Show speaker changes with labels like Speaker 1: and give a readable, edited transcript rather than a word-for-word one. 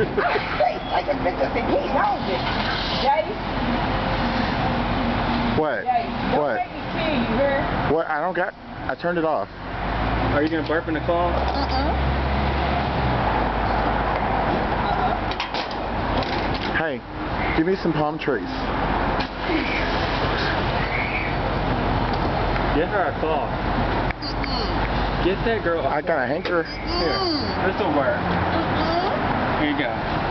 Speaker 1: Like a bitch, he knows it. Jay?
Speaker 2: What?
Speaker 1: Jay, don't
Speaker 2: What?
Speaker 1: make me kill you, hear?
Speaker 2: What? I turned it off.
Speaker 3: Are you gonna burp in the car?
Speaker 2: Hey, give me some palm trees.
Speaker 3: Get her a cloth. Get that girl a
Speaker 2: I got a hanker.
Speaker 3: Here, this'll work. Here you go.